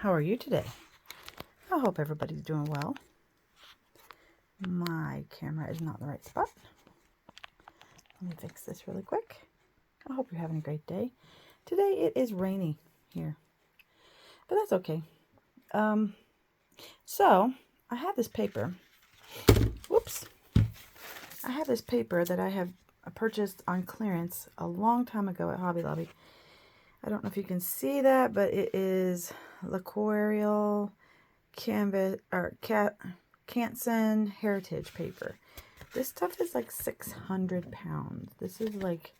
How are you today? I hope everybody's doing well. My camera is not in the right spot. Let me fix this really quick. I hope you're having a great day. Today it is rainy here, but that's okay. So I have this paper. Whoops. I have this paper that I have purchased on clearance a long time ago at Hobby Lobby. I don't know if you can see that, but it is L'Oreal canvas or Canson heritage paper. This stuff is like 600 pounds. This is like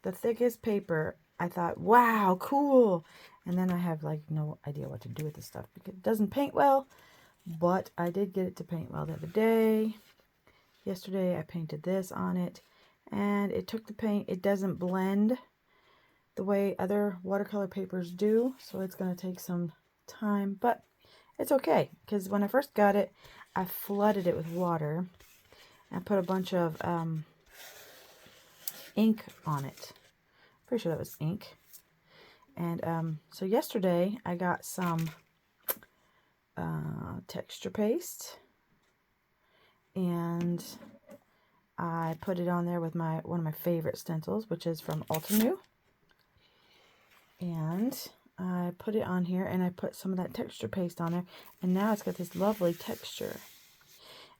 the thickest paper. I thought, wow, cool. And then I have like no idea what to do with this stuff because it doesn't paint well, but I did get it to paint well the other day. Yesterday I painted this on it and it took the paint. It doesn't blend the way other watercolor papers do, so it's going to take some time, but it's okay because when I first got it, I flooded it with water and put a bunch of ink on it. Pretty sure that was ink. And so yesterday I got some texture paste and I put it on there with one of my favorite stencils, which is from Altenew. And I put it on here and I put some of that texture paste on there, and now it's got this lovely texture.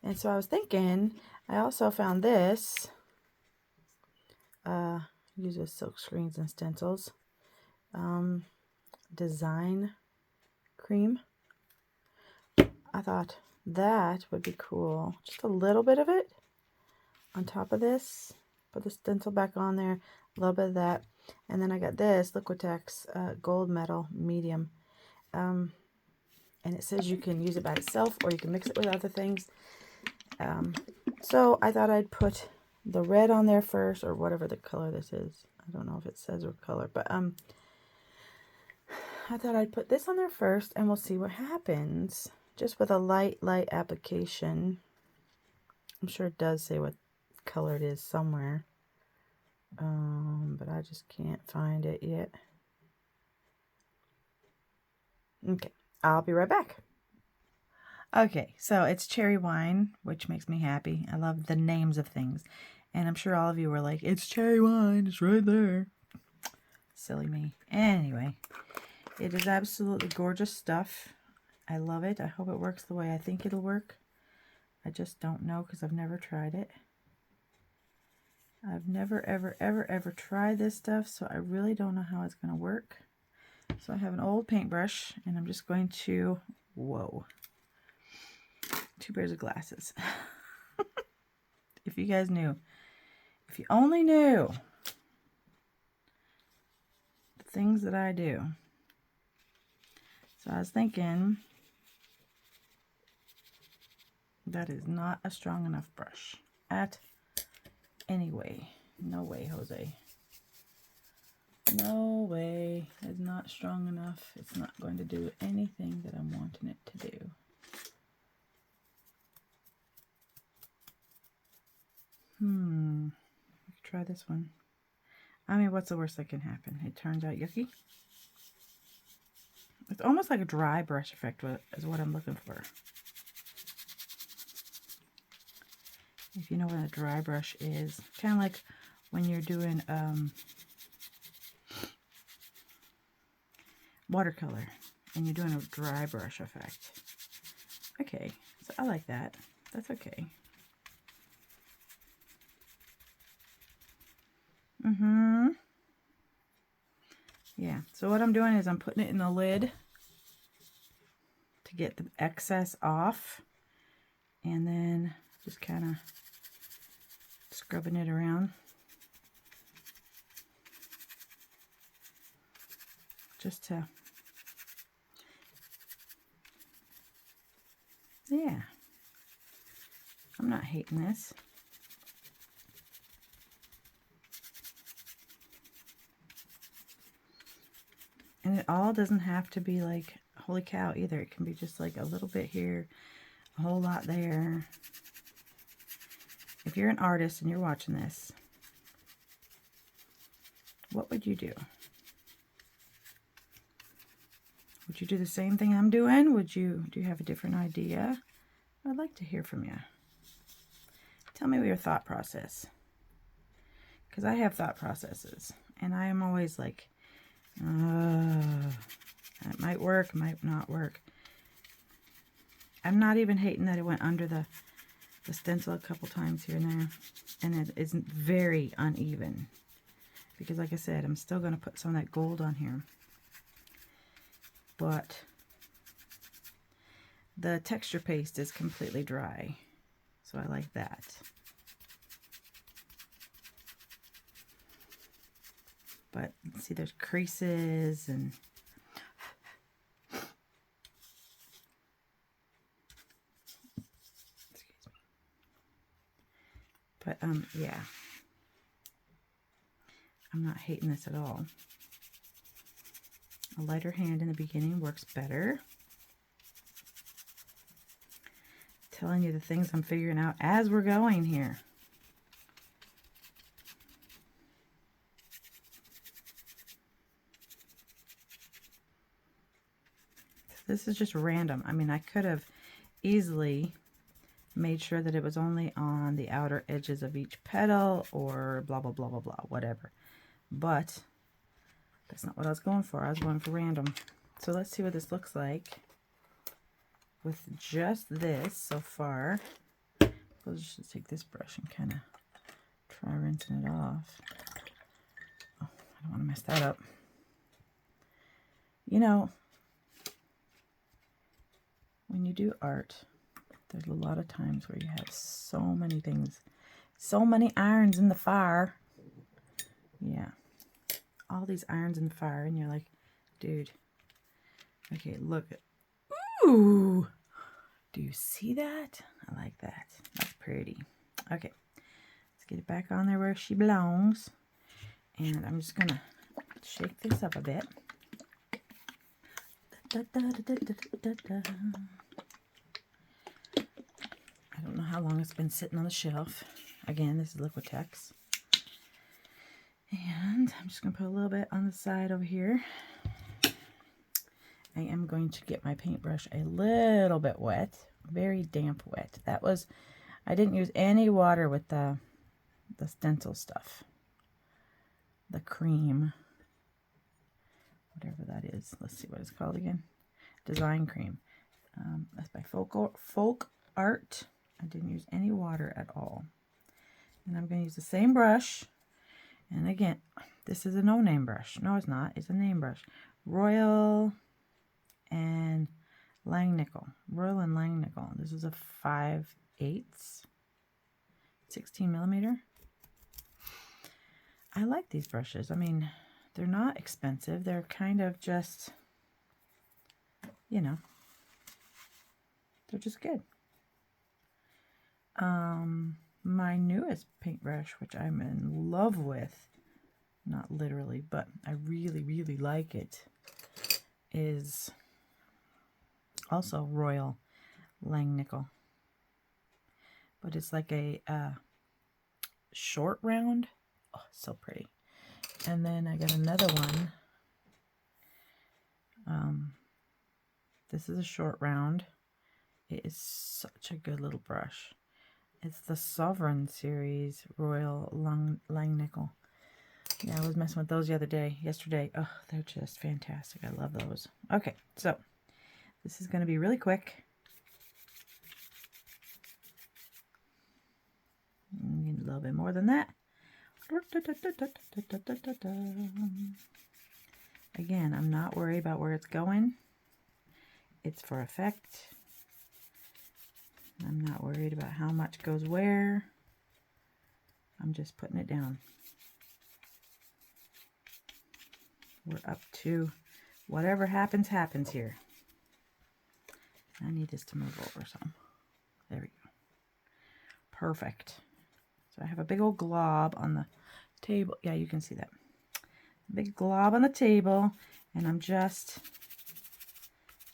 And so I was thinking, I also found this, uses silk screens and stencils, design cream. I thought that would be cool. Just a little bit of it on top of this. Put the stencil back on there, a little bit of that. And then I got this Liquitex gold medal medium. And it says you can use it by itself or you can mix it with other things. So I thought I'd put the red on there first, or whatever the color this is. I don't know if it says what color, but I thought I'd put this on there first and we'll see what happens. Just with a light application. I'm sure it does say what color it is somewhere. But I just can't find it yet. Okay, I'll be right back. Okay, so it's cherry wine, which makes me happy. I love the names of things. And I'm sure all of you were like, it's cherry wine, it's right there. Silly me. Anyway, it is absolutely gorgeous stuff. I love it. I hope it works the way I think it'll work. I just don't know because I've never tried it. I've never, ever tried this stuff, so I really don't know how it's going to work. So I have an old paintbrush, and I'm just going to, whoa, 2 pairs of glasses. If you guys knew, if you only knew the things that I do. So I was thinking, that is not a strong enough brush at anyway. No way, Jose. No way. It's not strong enough. It's not going to do anything that I'm wanting it to do. Try this one. I mean, what's the worst that can happen? It turns out yucky. It's almost like a dry brush effect is what I'm looking for. If you know what a dry brush is. Kind of like when you're doing watercolor and you're doing a dry brush effect. Okay, so I like that. That's okay. Yeah, so what I'm doing is I'm putting it in the lid to get the excess off, and then just kind of scrubbing it around. Just to, yeah, I'm not hating this. And it all doesn't have to be like, holy cow, either. It can be just like a little bit here, a whole lot there. If you're an artist and you're watching this, what would you do? Would you do the same thing I'm doing? Do you have a different idea? I'd like to hear from you. Tell me your thought process. Because I have thought processes. And I am always like, it might work, might not work. I'm not even hating that it went under the stencil a couple times here and there. And it isn't very uneven. Because like I said, I'm still going to put some of that gold on here. But the texture paste is completely dry. So I like that. But see, there's creases and excuse me. But yeah. I'm not hating this at all. A lighter hand in the beginning works better. Telling you the things I'm figuring out as we're going here. This is just random. I mean, I could have easily made sure that it was only on the outer edges of each petal or blah, blah, blah, blah, blah, whatever. But that's not what I was going for. I was going for random. So let's see what this looks like with just this so far. We'll just take this brush and kind of try rinsing it off. Oh, I don't want to mess that up. You know, when you do art, there's a lot of times where you have so many things, so many irons in the fire. Yeah. All these irons in the fire, and you're like, dude, okay, look. Ooh! Do you see that? I like that. That's pretty. Okay. Let's get it back on there where she belongs. And I'm just going to shake this up a bit. I don't know how long it's been sitting on the shelf. Again, this is Liquitex. And I'm just going to put a little bit on the side over here. I am going to get my paintbrush a little bit wet. Very damp wet. That was, I didn't use any water with the stencil stuff. The cream. Whatever that is. Let's see what it's called again. Design cream. That's by Folk Art. I didn't use any water at all. And I'm going to use the same brush. And again, this is a no-name brush. No, it's not. It's a name brush. Royal and Langnickel. Royal and Langnickel. This is a 5/8, 16 millimeter. I like these brushes. I mean, they're not expensive. They're kind of just, you know, they're just good. My newest paintbrush, which I'm in love with, not literally, but I really, really like it, is also Royal Langnickel. But it's like a short round. Oh, so pretty. And then I got another one. This is a short round. It is such a good little brush. It's the Sovereign series, Royal Langnickel. Yeah, I was messing with those the other day, yesterday. Oh, they're just fantastic. I love those. Okay, so this is going to be really quick. Need a little bit more than that. Again, I'm not worried about where it's going. It's for effect. I'm not worried about how much goes where. I'm just putting it down. We're up to whatever happens, happens here. I need this to move over some. There we go. Perfect. So I have a big old glob on the table. Yeah, you can see that. Big glob on the table, and I'm just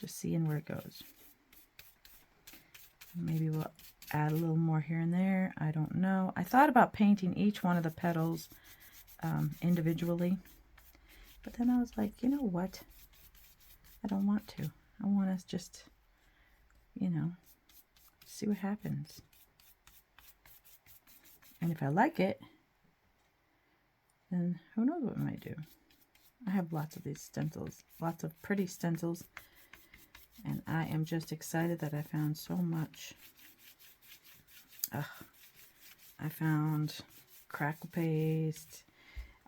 seeing where it goes. Maybe we'll add a little more here and there. I don't know. I thought about painting each one of the petals individually, but then I was like, you know what? I don't want to. I want us just, you know, see what happens. And if I like it, then who knows what we might do. I have lots of these stencils, lots of pretty stencils, and I am just excited that I found so much. I found crackle paste.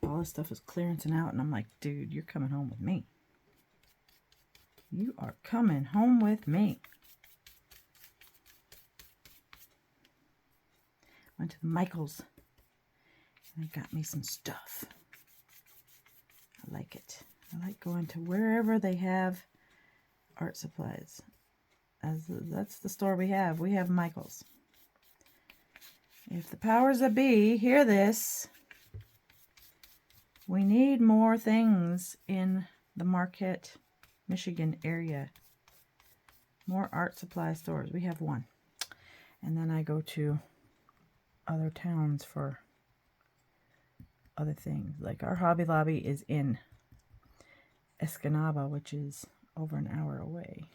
All this stuff is clearancing out, and I'm like, dude, you're coming home with me. You are coming home with me. Went to the Michaels, and I got me some stuff. I like it. I like going to wherever they have art supplies. That's the store we have. We have Michaels. If the powers that be hear this, we need more things in the Marquette, Michigan area. More art supply stores. We have one. And then I go to other towns for other things. Like our Hobby Lobby is in Escanaba, which is over an hour away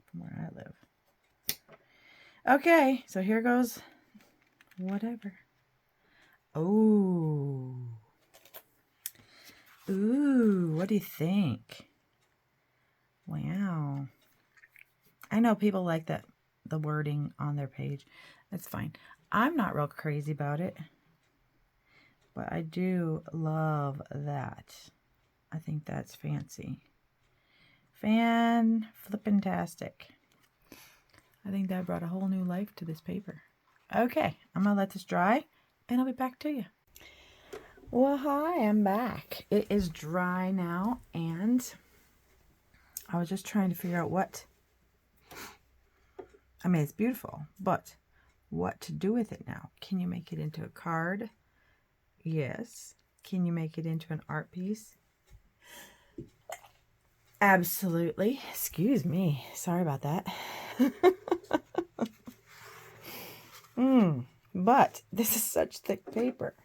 from where I live. Okay, so here goes whatever. Oh. Ooh, what do you think? Wow. I know people like that, the wording on their page. That's fine. I'm not real crazy about it, but I do love that. I think that's fancy. Fan-flippin-tastic. I think that brought a whole new life to this paper. Okay, I'm going to let this dry, and I'll be back to you. Well, hi, I'm back. It is dry now, and I was just trying to figure out what... I mean, it's beautiful, but what to do with it now? Can you make it into a card? Yes. Can you make it into an art piece? Absolutely. Excuse me. Sorry about that. But this is such thick paper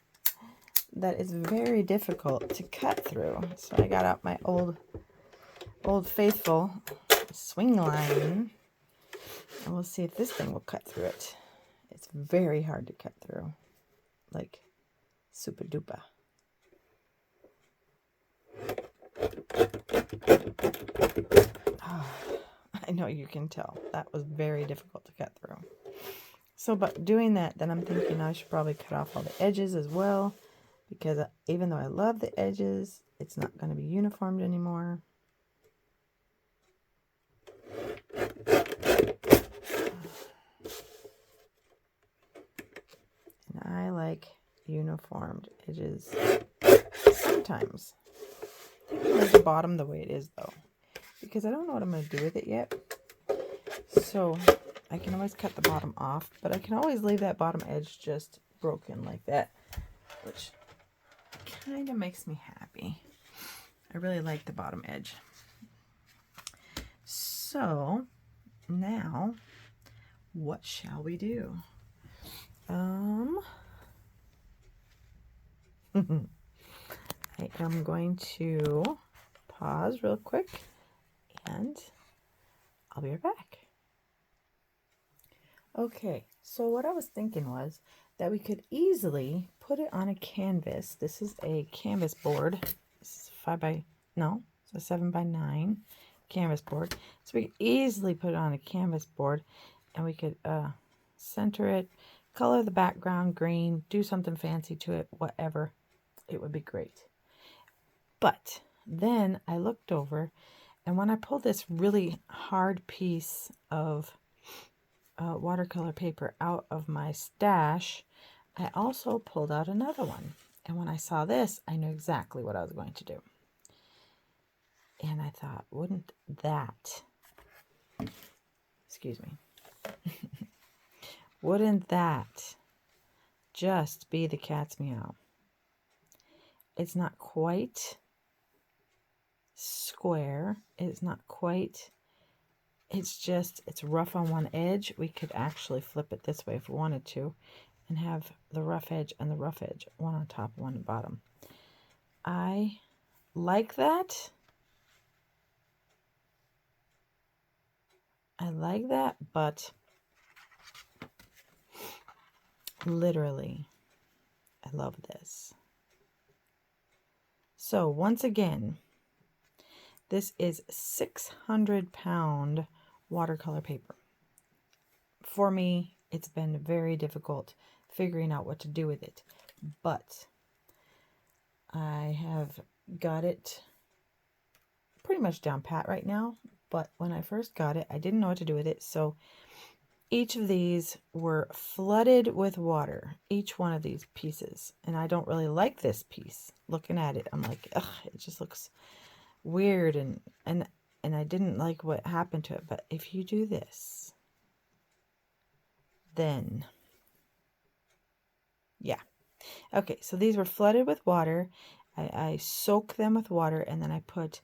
that is very difficult to cut through. So I got out my old faithful swing line, and we'll see if this thing will cut through it. It's very hard to cut through, like super duper. Oh, I know you can tell that was very difficult to cut through. So, but doing that, then I'm thinking I should probably cut off all the edges as well, because even though I love the edges, it's not going to be uniformed anymore. And I like uniformed edges sometimes. I think I like the bottom the way it is, though, because I don't know what I'm going to do with it yet. So I can always cut the bottom off, but I can always leave that bottom edge just broken like that, which kind of makes me happy. I really like the bottom edge. So now, what shall we do? I am going to pause real quick, and I'll be right back. Okay, so what I was thinking was that we could easily put it on a canvas. This is a canvas board. This is it's a 7x9 canvas board. So we could easily put it on a canvas board, and we could center it, color the background green, do something fancy to it, whatever. It would be great. But then I looked over, and when I pulled this really hard piece of watercolor paper out of my stash, I also pulled out another one. And when I saw this, I knew exactly what I was going to do. And I thought, wouldn't that, excuse me, wouldn't that just be the cat's meow? It's not quite square. It's not quite, it's rough on one edge. We could actually flip it this way if we wanted to and have the rough edge and the rough edge, one on top, one on bottom. I like that. I like that, but literally, I love this. So once again, this is 600-pound watercolor paper. For me, it's been very difficult figuring out what to do with it, but I have got it pretty much down pat right now. But when I first got it, I didn't know what to do with it. So each of these were flooded with water, each one of these pieces. And I don't really like this piece. Looking at it, I'm like, ugh, it just looks weird, and I didn't like what happened to it. But if you do this, then yeah. Okay, so these were flooded with water. I soak them with water, and then I put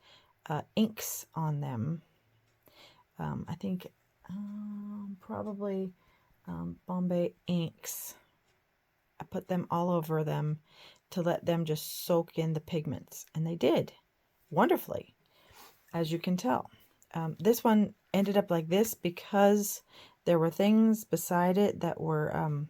inks on them. I think probably Bombay inks. I put them all over them to let them just soak in the pigments, and they did wonderfully, as you can tell. This one ended up like this because there were things beside it that were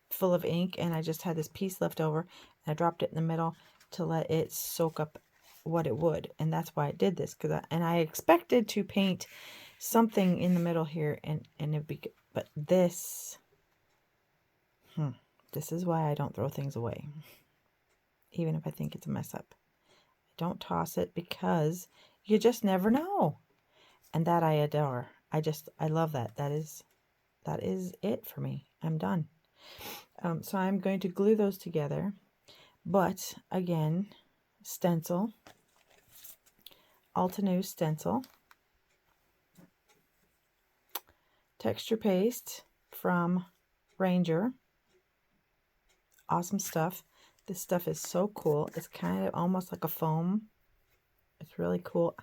full of ink, and I just had this piece left over, and I dropped it in the middle to let it soak up what it would, and that's why I did this. And I expected to paint something in the middle here, and it'd be good, but this is why I don't throw things away, even if I think it's a mess up. I don't toss it because you just never know, and that I adore. I love that. That is it for me. I'm done. So I'm going to glue those together, but again, stencil, Altenew stencil, texture paste from Ranger. Awesome stuff. This stuff is so cool. It's kind of almost like a foam. It's really cool,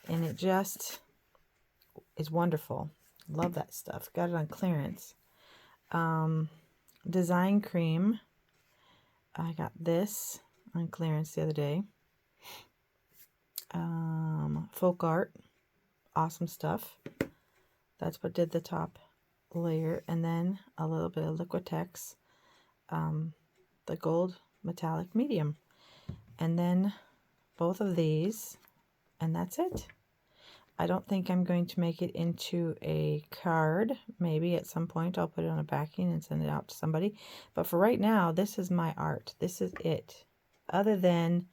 and it just is wonderful. Love that stuff. Got it on clearance. Design cream. I got this on clearance the other day. Folk art. Awesome stuff. That's what did the top layer. And then a little bit of Liquitex. The gold metallic medium. And then both of these. And that's it. I don't think I'm going to make it into a card. Maybe at some point I'll put it on a backing and send it out to somebody. But for right now, this is my art. This is it. Other than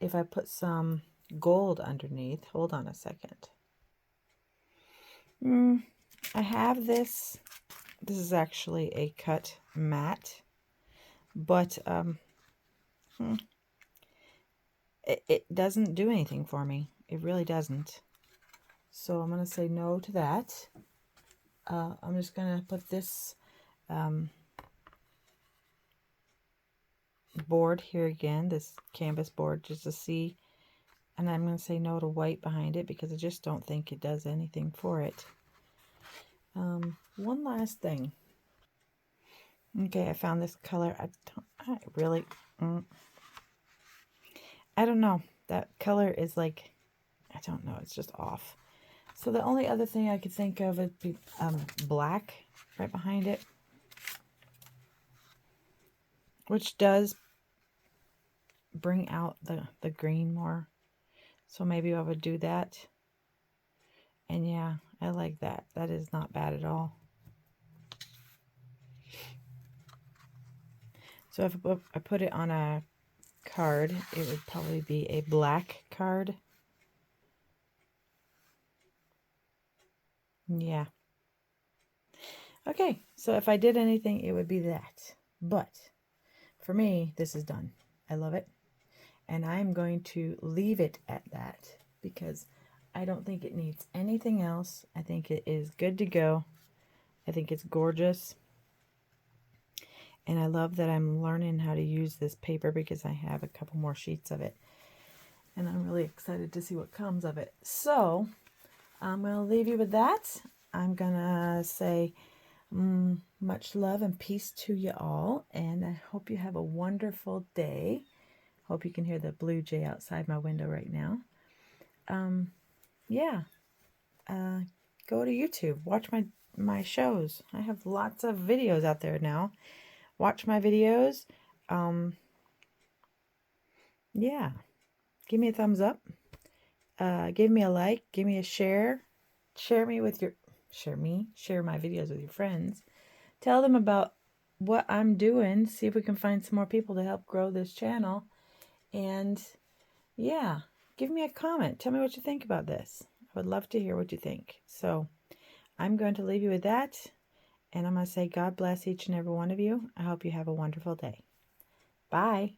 if I put some gold underneath. Hold on a second. I have this. This is actually a cut matte. But it doesn't do anything for me. It really doesn't. So I'm going to say no to that. I'm just going to put this board here again, this canvas board, just to see. And I'm going to say no to white behind it because I just don't think it does anything for it. One last thing. Okay, I found this color. I don't know. That color is like, I don't know. It's just off. So the only other thing I could think of would be black right behind it, which does bring out the green more. So maybe I would do that. And yeah, I like that. That is not bad at all. So if I put it on a card, it would probably be a black card. Yeah. Okay, so if I did anything, it would be that. But for me, this is done. I love it. And I'm going to leave it at that because I don't think it needs anything else. I think it is good to go. I think it's gorgeous. And I love that I'm learning how to use this paper because I have a couple more sheets of it. And I'm really excited to see what comes of it. So I'm going to leave you with that. I'm going to say much love and peace to you all. And I hope you have a wonderful day. Hope you can hear the blue jay outside my window right now. Yeah. go to YouTube. Watch my shows. I have lots of videos out there now. Watch my videos. Yeah. Give me a thumbs up. Give me a like. Give me a share. Share my videos with your friends. Tell them about what I'm doing. See if we can find some more people to help grow this channel. And yeah, give me a comment. Tell me what you think about this. I would love to hear what you think. So I'm going to leave you with that. And I'm going to say God bless each and every one of you. I hope you have a wonderful day. Bye.